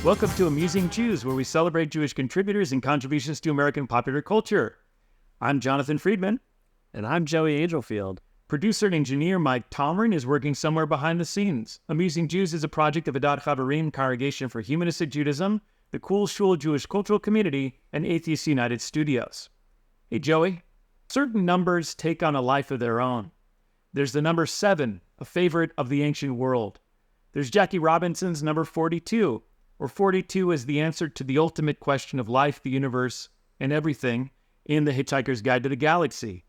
Welcome to Amusing Jews, where we celebrate Jewish contributors and contributions to American popular culture. I'm Jonathan Friedmann. And I'm Joey Angelfield. Producer and engineer Mike Tomren is working somewhere behind the scenes. Amusing Jews is a project of Adat Chaverim, Congregation for Humanistic Judaism, the Cool Shul Jewish Cultural Community, and Atheists United Studios. Hey, Joey, certain numbers take on a life of their own. There's the number 7, a favorite of the ancient world. There's Jackie Robinson's number 42, where 42 is the answer to the ultimate question of life, the universe, and everything in The Hitchhiker's Guide to the Galaxy.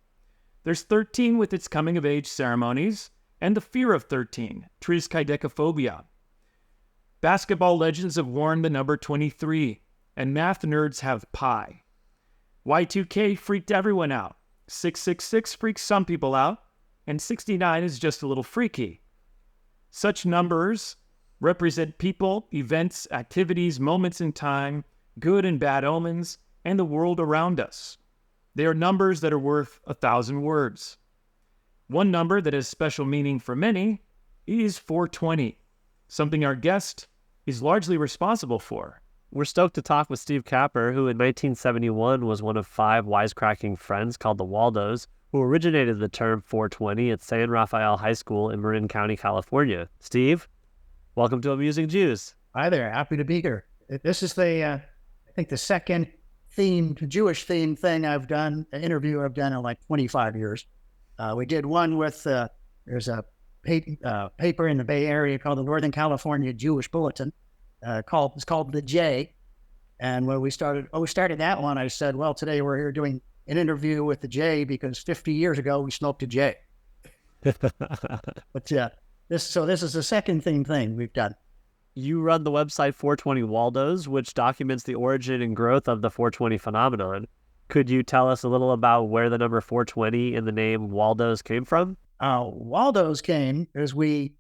There's 13 with its coming-of-age ceremonies, and the fear of 13, triskaidekaphobia. Basketball legends have worn the number 23, and math nerds have pi. Y2K freaked everyone out. 666 freaks some people out, and 69 is just a little freaky. Such numbers represent people, events, activities, moments in time, good and bad omens, and the world around us. They are numbers that are worth 1,000 words. One number that has special meaning for many is 420, something our guest is largely responsible for. We're stoked to talk with Steve Capper, who in 1971 was one of 5 wisecracking friends called the Waldos, who originated the term 420 at San Rafael High School in Marin County, California. Steve, welcome to Amusing Jews. Hi there. Happy to be here. This is I think the second Jewish themed thing I've done, an interview I've done in like 25 years. We did one with, there's a paper in the Bay Area called the Northern California Jewish Bulletin. It's called The J. And when we started that one, I said, well, today we're here doing an interview with the J because 50 years ago we smoked a J. But this is the second thing we've done. You run the website 420 Waldos, which documents the origin and growth of the 420 phenomenon. Could you tell us a little about where the number 420 in the name Waldos came from? Waldos came as we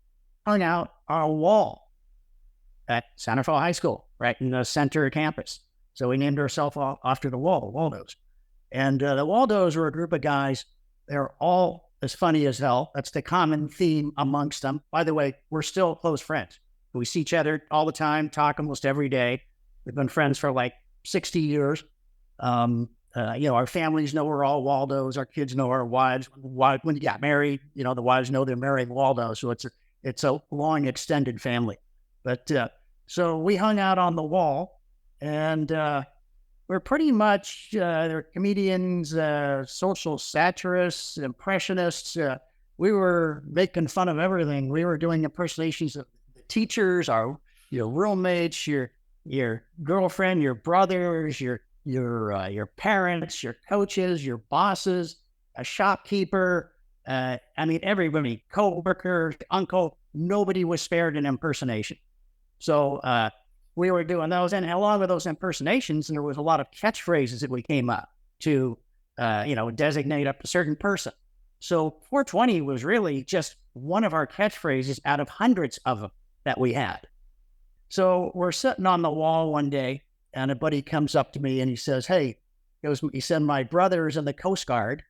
hung out on a wall at Santa Fe High School, right in the center of campus. So we named ourselves after the wall, Waldos. And the Waldos were a group of guys. They're all as funny as hell. That's the common theme amongst them. By the way, we're still close friends. We see each other all the time, talk almost every day. We've been friends for like 60 years. Our families know we're all Waldos. Our kids know our wives. When you got married, the wives know they're marrying Waldo. So it's a long, extended family. But so we hung out on the wall, and we're pretty much they're comedians, social satirists, impressionists. We were making fun of everything. We were doing impersonations of the teachers, your roommates, your girlfriend, your brothers, your parents, your coaches, your bosses, a shopkeeper. Everybody, co-worker, uncle. Nobody was spared an impersonation. So we were doing those, and along with those impersonations, there was a lot of catchphrases that we came up to, designate a certain person. So 420 was really just one of our catchphrases out of hundreds of them that we had. So we're sitting on the wall one day, and a buddy comes up to me and he says, "Hey," he said, "my brother's in the Coast Guard,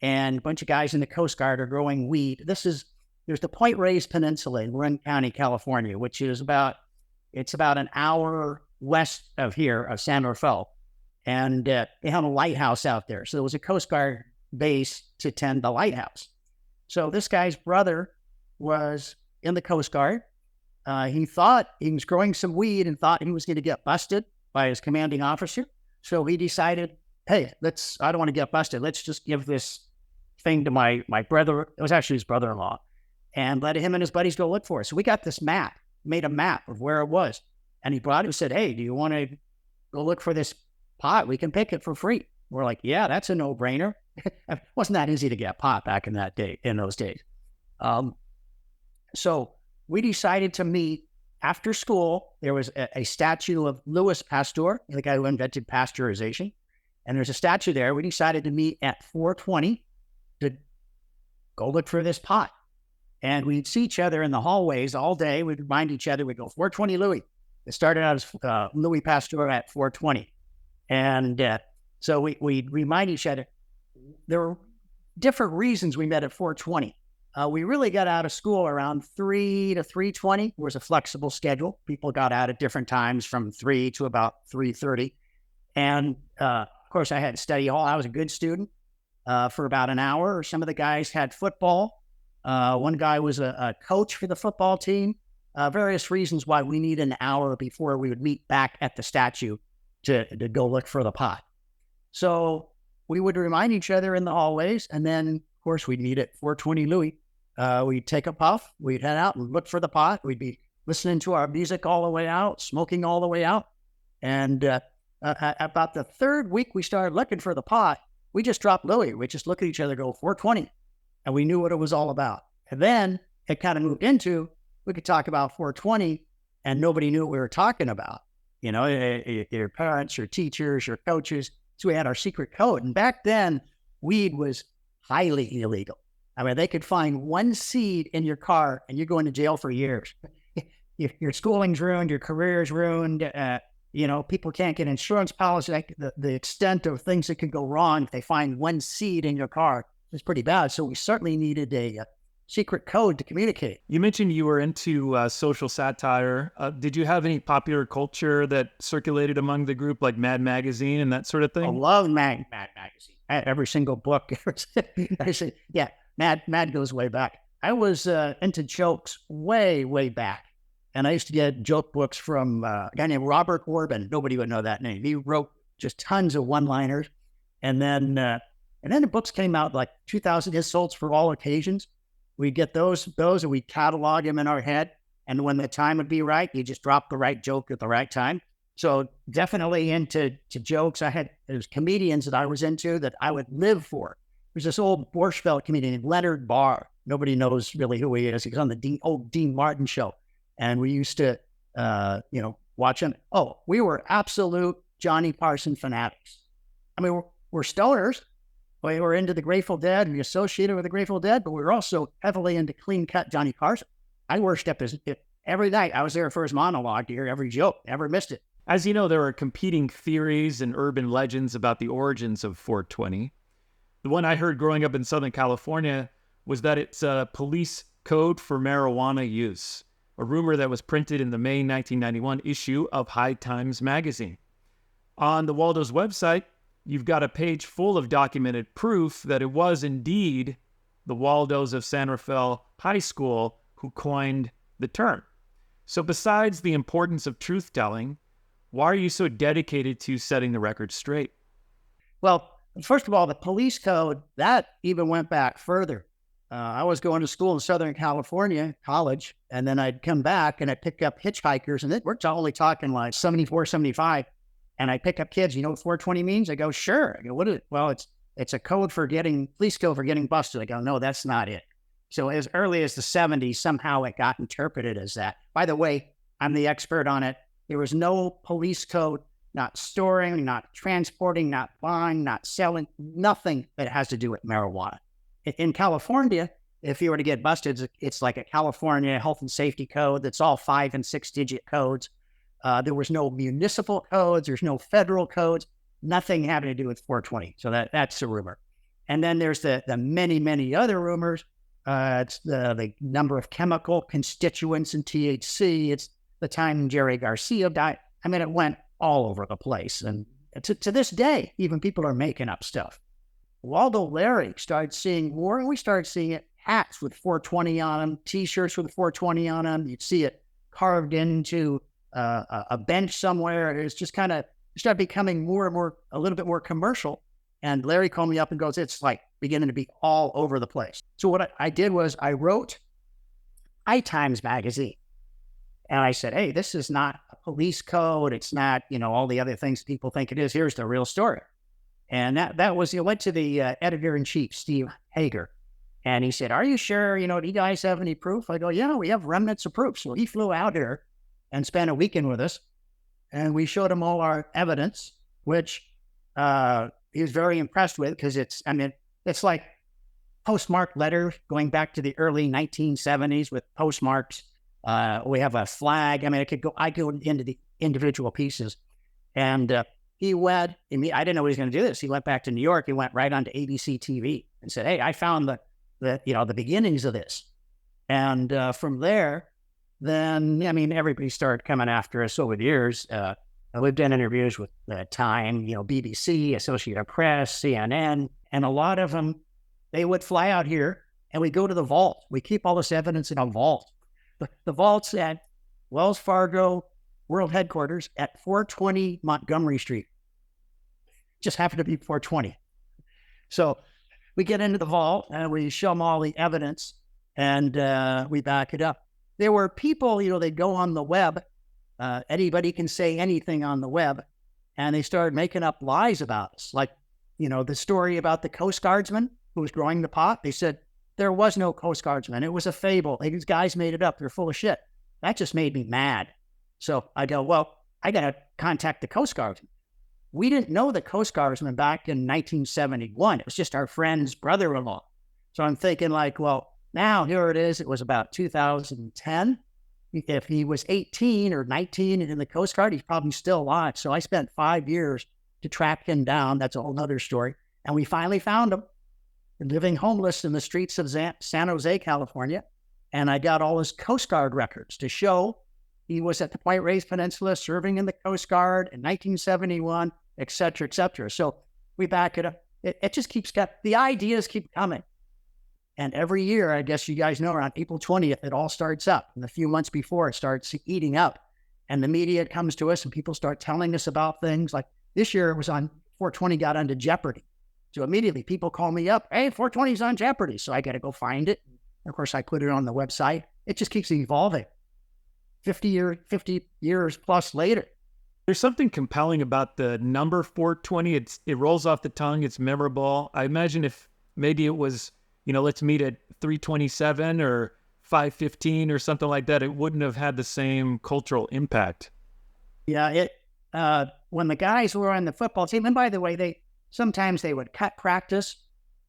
and a bunch of guys in the Coast Guard are growing weed." There's the Point Reyes Peninsula in Marin County, California, which is about an hour west of here, of San Rafael. And they have a lighthouse out there. So there was a Coast Guard base to tend the lighthouse. So this guy's brother was in the Coast Guard. He thought he was growing some weed and thought he was going to get busted by his commanding officer. So he decided, hey, I don't want to get busted. Let's just give this thing to my brother. It was actually his brother-in-law. And let him and his buddies go look for it. So we got this map, made a map of where it was. And he brought it and said, "Hey, do you want to go look for this pot? We can pick it for free." We're like, "Yeah, that's a no-brainer." It wasn't that easy to get pot back in those days. So we decided to meet after school. There was a statue of Louis Pasteur, the guy who invented pasteurization. And there's a statue there. We decided to meet at 420 to go look for this pot. And we'd see each other in the hallways all day. We'd remind each other, we'd go, 420 Louis. It started out as Louis Pasteur at 420. And so we'd remind each other. There were different reasons we met at 420. We really got out of school around 3 to 3:20. It was a flexible schedule. People got out at different times from 3 to about 3:30. And of course, I had study hall. I was a good student for about an hour. Some of the guys had football. One guy was a coach for the football team. Various reasons why we need an hour before we would meet back at the statue to go look for the pot. So we would remind each other in the hallways, and then, of course, we'd meet at 420 Louis. We'd take a puff, we'd head out and look for the pot. We'd be listening to our music all the way out, smoking all the way out. And about the third week we started looking for the pot, we just dropped Louis. We just look at each other, go 420, and we knew what it was all about. And then it kind of moved into, we could talk about 420, and nobody knew what we were talking about. You know, your parents, your teachers, your coaches. So we had our secret code. And back then, weed was highly illegal. I mean, they could find one seed in your car and you're going to jail for years. Your schooling's ruined, your career's ruined. You know, people can't get insurance policy. Like the extent of things that could go wrong if they find one seed in your car is pretty bad. So we certainly needed a secret code to communicate. You mentioned you were into social satire. Did you have any popular culture that circulated among the group, like Mad Magazine and that sort of thing? I love Mad Magazine. Every single book. I say, yeah, Mad goes way back. I was into jokes way back. And I used to get joke books from a guy named Robert Orban. Nobody would know that name. He wrote just tons of one-liners. And then the books came out like 2000 insults for all occasions. We'd get those and we'd catalog them in our head. And when the time would be right, you just drop the right joke at the right time. So definitely into jokes. There's comedians that I was into that I would live for. There's this old Borscht Belt comedian, Leonard Barr. Nobody knows really who he is. He was on the old Dean Martin show. And we used to, watch him. Oh, we were absolute Johnny Carson fanatics. I mean, we're stoners. We were into the Grateful Dead and we associated with the Grateful Dead, but we were also heavily into clean-cut Johnny Carson. I worshipped every night. I was there for his monologue to hear every joke. Never missed it. As you know, there are competing theories and urban legends about the origins of 420. The one I heard growing up in Southern California was that it's a police code for marijuana use, a rumor that was printed in the May 1991 issue of High Times magazine. On the Waldo's website, you've got a page full of documented proof that it was indeed the Waldos of San Rafael High School who coined the term. So besides the importance of truth-telling, why are you so dedicated to setting the record straight? Well, first of all, the police code, that even went back further. I was going to school in Southern California, college, and then I'd come back and I'd pick up hitchhikers, and we're only talking like 74, 75. And I pick up kids, you know what 420 means? I go, sure. I go, what is it? Well, it's a code for police code for getting busted. I go, no, that's not it. So as early as the 70s, somehow it got interpreted as that. By the way, I'm the expert on it. There was no police code, not storing, not transporting, not buying, not selling, nothing that has to do with marijuana. In California, if you were to get busted, it's like a California health and safety code that's all 5 and 6 digit codes. There was no municipal codes. There's no federal codes. Nothing having to do with 420. So that's a rumor. And then there's the many other rumors. It's the number of chemical constituents in THC. It's the time Jerry Garcia died. I mean, it went all over the place. And to this day, even people are making up stuff. Waldo Larry started seeing more, and we started seeing it. Hats with 420 on them, T-shirts with 420 on them. You'd see it carved into a bench somewhere. It's just kind of started becoming more and more, a little bit more commercial. And Larry called me up and goes, it's like beginning to be all over the place. So what I did was I wrote High Times magazine. And I said, hey, this is not a police code. It's not, all the other things people think it is. Here's the real story. And that was, went to the editor-in-chief, Steve Hager. And he said, are you sure, do you guys have any proof? I go, yeah, we have remnants of proof. So he flew out here and spent a weekend with us. And we showed him all our evidence, which he was very impressed with because it's like postmarked letters going back to the early 1970s with postmarks. We have a flag. I go into the individual pieces. And I didn't know he was going to do this. He went back to New York. He went right onto ABC TV and said, hey, I found the beginnings of this. And from there, then, I mean, everybody started coming after us over the years. We've done interviews with Time, BBC, Associated Press, CNN, and a lot of them, they would fly out here and we go to the vault. We keep all this evidence in a vault. The vault's at Wells Fargo World Headquarters at 420 Montgomery Street. Just happened to be 420. So we get into the vault and we show them all the evidence and we back it up. There were people, they'd go on the web. Anybody can say anything on the web. And they started making up lies about us. Like, the story about the Coast Guardsman who was growing the pot. They said there was no Coast Guardsman. It was a fable. These guys made it up. They're full of shit. That just made me mad. So I go, well, I got to contact the Coast Guardsman. We didn't know the Coast Guardsman back in 1971. It was just our friend's brother-in-law. So I'm thinking like, well, now here it is. It was about 2010. If he was 18 or 19 and in the Coast Guard, he's probably still alive. So I spent 5 years to track him down. That's a whole other story. And we finally found him living homeless in the streets of San Jose, California. And I got all his Coast Guard records to show he was at the Point Reyes Peninsula serving in the Coast Guard in 1971, et cetera, et cetera. So we back it up. It just the ideas keep coming. And every year, I guess you guys know, around April 20th, it all starts up. And a few months before, it starts eating up. And the media comes to us and people start telling us about things. Like this year, it was on 420 got onto Jeopardy. So immediately people call me up, hey, 420 is on Jeopardy. So I got to go find it. And of course, I put it on the website. It just keeps evolving. 50 years plus later. There's something compelling about the number 420. It rolls off the tongue. It's memorable. I imagine if maybe it was, let's meet at 327 or 515 or something like that, it wouldn't have had the same cultural impact. Yeah, when the guys were on the football team, and by the way, sometimes they would cut practice.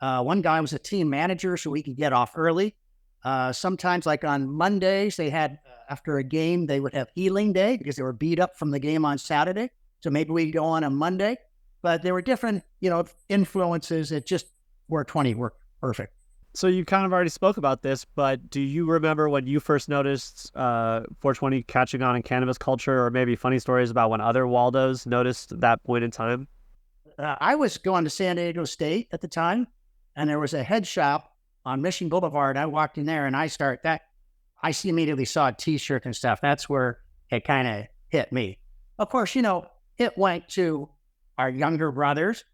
One guy was a team manager, so we could get off early. Sometimes, like on Mondays, they had, after a game, they would have healing day because they were beat up from the game on Saturday. So maybe we'd go on a Monday. But there were different, influences. It just 420 worked perfect. So you kind of already spoke about this, but do you remember when you first noticed 420 catching on in cannabis culture, or maybe funny stories about when other Waldos noticed that point in time? I was going to San Diego State at the time, and there was a head shop on Mission Boulevard. I walked in there, and I immediately saw a T-shirt and stuff. That's where it kind of hit me. Of course, it went to our younger brothers.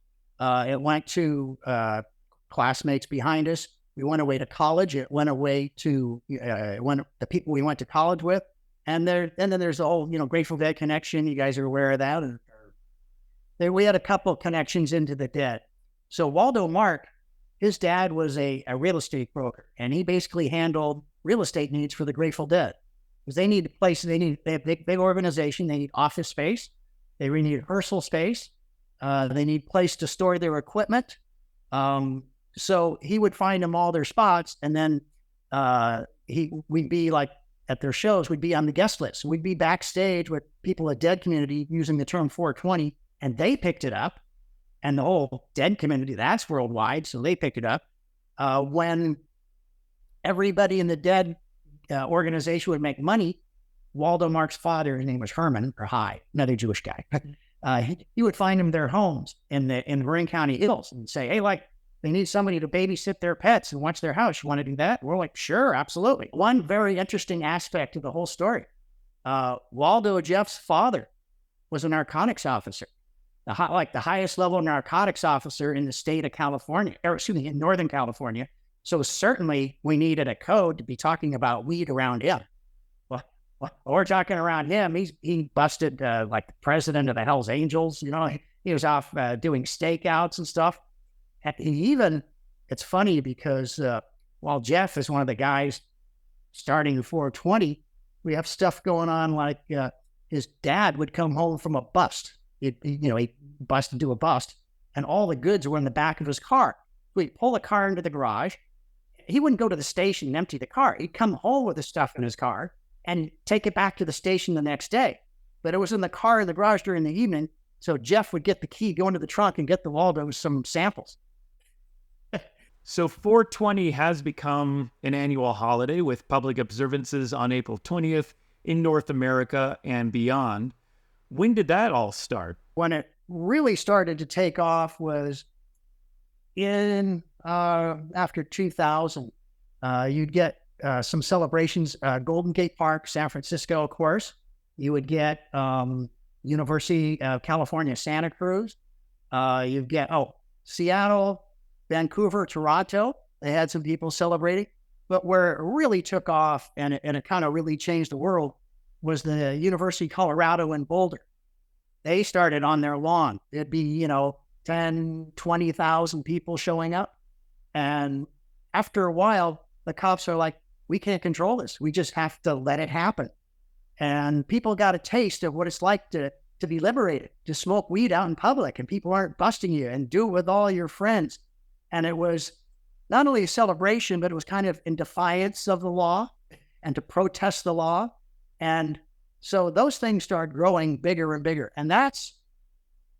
It went to classmates behind us. We went away to college. It went away to the people we went to college with. And then there's the whole, Grateful Dead connection. You guys are aware of that. And we had a couple of connections into the Dead. So Waldo Mark, his dad was a real estate broker, and he basically handled real estate needs for the Grateful Dead. Because they need a place, they have big organization, they need office space, they really need rehearsal space, they need place to store their equipment. So he would find them all their spots, and then we'd be like at their shows, we'd be on the guest list. We'd be backstage with people at Dead community using the term 420, and they picked it up. And the whole Dead community, that's worldwide, so they picked it up. When everybody in the Dead organization would make money, Waldo Mark's father, his name was Herman, or High, another Jewish guy, he would find them their homes in Marin County Hills and say, hey, they need somebody to babysit their pets and watch their house. You want to do that? We're like, sure, absolutely. One very interesting aspect of the whole story, Waldo Jeff's father was a narcotics officer. The highest level narcotics officer in the state of California, in Northern California. So certainly we needed a code to be talking about weed around him. Well, we're talking around him. He busted the president of the Hells Angels. He was off doing stakeouts and stuff. And it's funny because while Jeff is one of the guys starting 420, we have stuff going on like his dad would come home from a bust. He busted into a bust, and all the goods were in the back of his car. So he'd pull the car into the garage. He wouldn't go to the station and empty the car. He'd come home with the stuff in his car and take it back to the station the next day. But it was in the car in the garage during the evening, so Jeff would get the key, go into the trunk, and get the Waldo some samples. So 420 has become an annual holiday with public observances on April 20th in North America and beyond. When did that all start? When it really started to take off was in after 2000. You'd get some celebrations, Golden Gate Park, San Francisco, of course. You would get University of California, Santa Cruz. You'd get, Seattle, Vancouver, Toronto. They had some people celebrating. But where it really took off and it kind of really changed the world was the University of Colorado in Boulder. They started on their lawn. It'd be, 10, 20,000 people showing up. And after a while, the cops are like, we can't control this. We just have to let it happen. And people got a taste of what it's like to be liberated, to smoke weed out in public, and people aren't busting you, and do it with all your friends. And it was not only a celebration, but it was kind of in defiance of the law and to protest the law. And so those things started growing bigger and bigger. And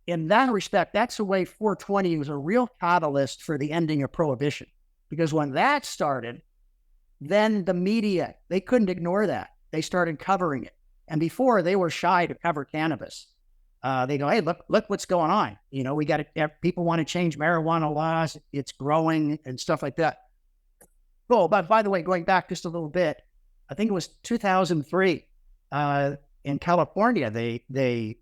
in that respect, that's the way 420 was a real catalyst for the ending of prohibition. Because when that started, then the media, they couldn't ignore that. They started covering it. And before, they were shy to cover cannabis. They go, hey, look what's going on. We got to, people want to change marijuana laws. It's growing and stuff like that. Oh, but by the way, going back just a little bit, I think it was 2003 in California, they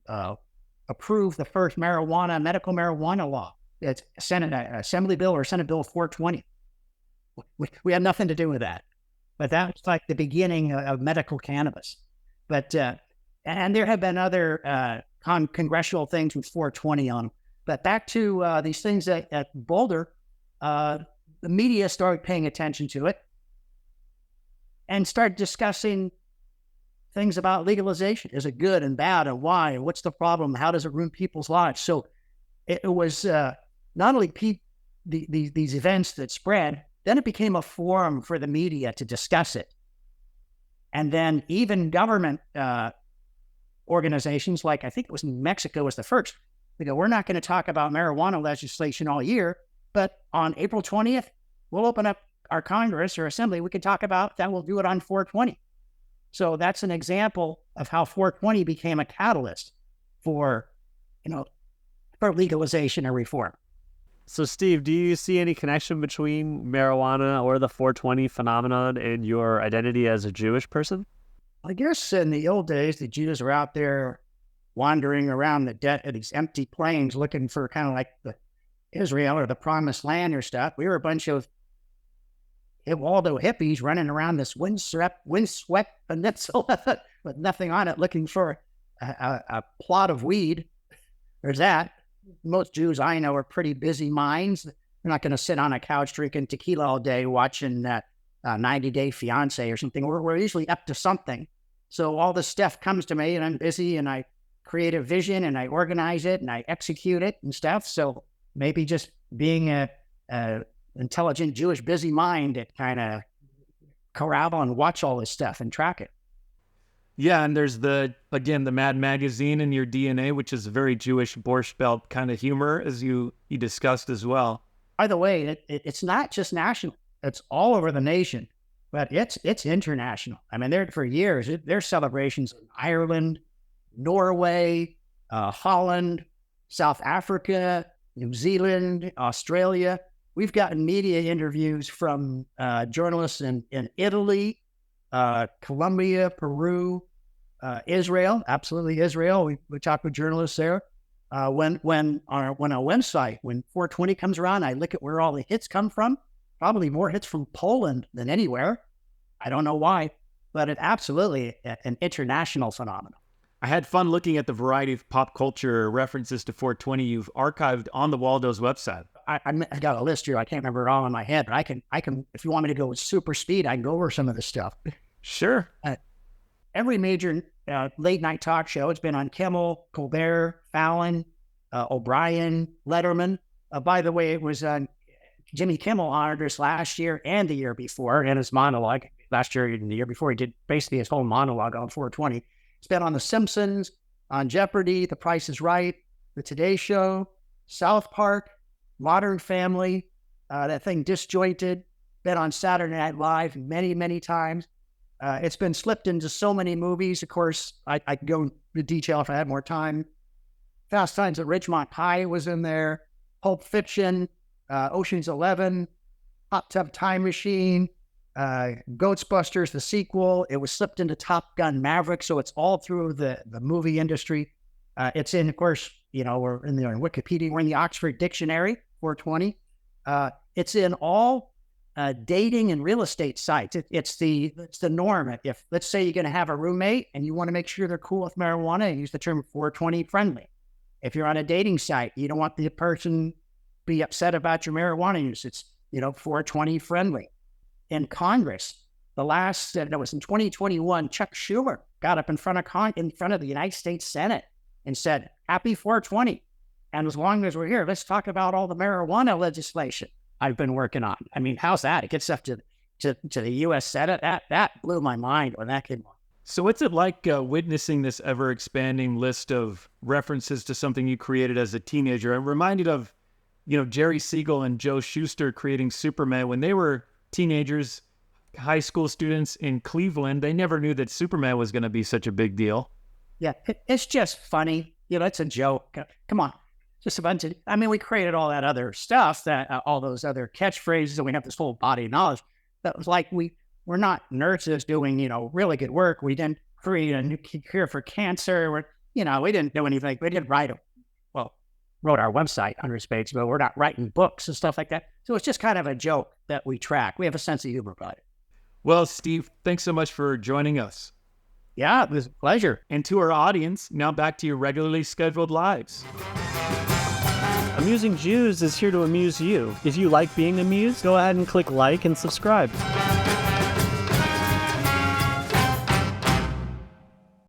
approved the first medical marijuana law. It's Assembly Bill or Senate Bill 420. We had nothing to do with that. But that was like the beginning of medical cannabis. But, and there have been other congressional things with 420 on them. But back to these things at Boulder, the media started paying attention to it and started discussing things about legalization. Is it good and bad, and why, and what's the problem? How does it ruin people's lives? So it was not only these events that spread, then it became a forum for the media to discuss it. And then even government organizations, like I think it was Mexico was the first, they go, we're not going to talk about marijuana legislation all year, but on April 20th, we'll open up our Congress or Assembly. We can talk about that. We'll do it on 420. So that's an example of how 420 became a catalyst for legalization and reform. So, Steve, do you see any connection between marijuana or the 420 phenomenon and your identity as a Jewish person? I guess in the old days, the Jews were out there wandering around these empty plains looking for kind of like the Israel or the Promised Land or stuff. We were a bunch of Waldo hippies running around this windswept peninsula with nothing on it, looking for a plot of weed. There's that. Most Jews I know are pretty busy minds. They're not going to sit on a couch drinking tequila all day watching 90 Day Fiance or something. We're usually up to something. So all this stuff comes to me and I'm busy and I create a vision and I organize it and I execute it and stuff. So maybe just being a intelligent Jewish busy mind that kind of corral and watch all this stuff and track it. Yeah, and there's the Mad Magazine in your DNA, which is a very Jewish Borscht Belt kind of humor, as you discussed as well. By the way, it's not just national. It's all over the nation, but it's international. I mean, for years, there's celebrations in Ireland, Norway, Holland, South Africa, New Zealand, Australia. We've gotten media interviews from journalists in Italy, Colombia, Peru, Israel, absolutely Israel. We talk with journalists there. When our website, when 420 comes around, I look at where all the hits come from. Probably more hits from Poland than anywhere. I don't know why, but it's absolutely an international phenomenon. I had fun looking at the variety of pop culture references to 420 you've archived on the Waldo's website. I got a list here. I can't remember it all in my head, but I can. If you want me to go with super speed, I can go over some of this stuff. Sure. Every major late night talk show, it's been on Kimmel, Colbert, Fallon, O'Brien, Letterman. By the way, it was Jimmy Kimmel honored us last year and the year before in his monologue. Last year and the year before, he did basically his whole monologue on 420. It's been on The Simpsons, on Jeopardy, The Price is Right, The Today Show, South Park, Modern Family, That thing disjointed, been on Saturday Night Live many, many times. It's been slipped into so many movies. Of course, I could go into detail if I had more time. Fast Times at Ridgemont High was in there. Pulp Fiction, Ocean's 11, Hot Tub Time Machine, Ghostbusters, the sequel. It was slipped into Top Gun Maverick, so it's all through the movie industry. It's in, of course, we're in Wikipedia. We're in the Oxford Dictionary, 420. It's in all dating and real estate sites. It's the norm. If, let's say, you're going to have a roommate and you want to make sure they're cool with marijuana, use the term 420 friendly. If you're on a dating site, you don't want the person be upset about your marijuana use. It's 420 friendly. In Congress, that was in 2021, Chuck Schumer got up in front of the United States Senate and said, "Happy 420." And as long as we're here, let's talk about all the marijuana legislation I've been working on. I mean, how's that? It gets up to the U.S. Senate. That blew my mind when that came on. So what's it like witnessing this ever-expanding list of references to something you created as a teenager? I'm reminded of, Jerry Siegel and Joe Shuster creating Superman when they were teenagers, high school students in Cleveland. They never knew that Superman was going to be such a big deal. Yeah, it's just funny. It's a joke. Come on. Just a bunch of, we created all that other stuff, all those other catchphrases, and we have this whole body of knowledge. That was like, we're not nurses doing, really good work. We didn't create a new cure for cancer. We didn't do anything. We didn't wrote our website, 100 pages, but we're not writing books and stuff like that. So it's just kind of a joke that we track. We have a sense of humor about it. Well, Steve, thanks so much for joining us. Yeah, it was a pleasure. And to our audience, now back to your regularly scheduled lives. Amusing Jews is here to amuse you. If you like being amused, go ahead and click like and subscribe.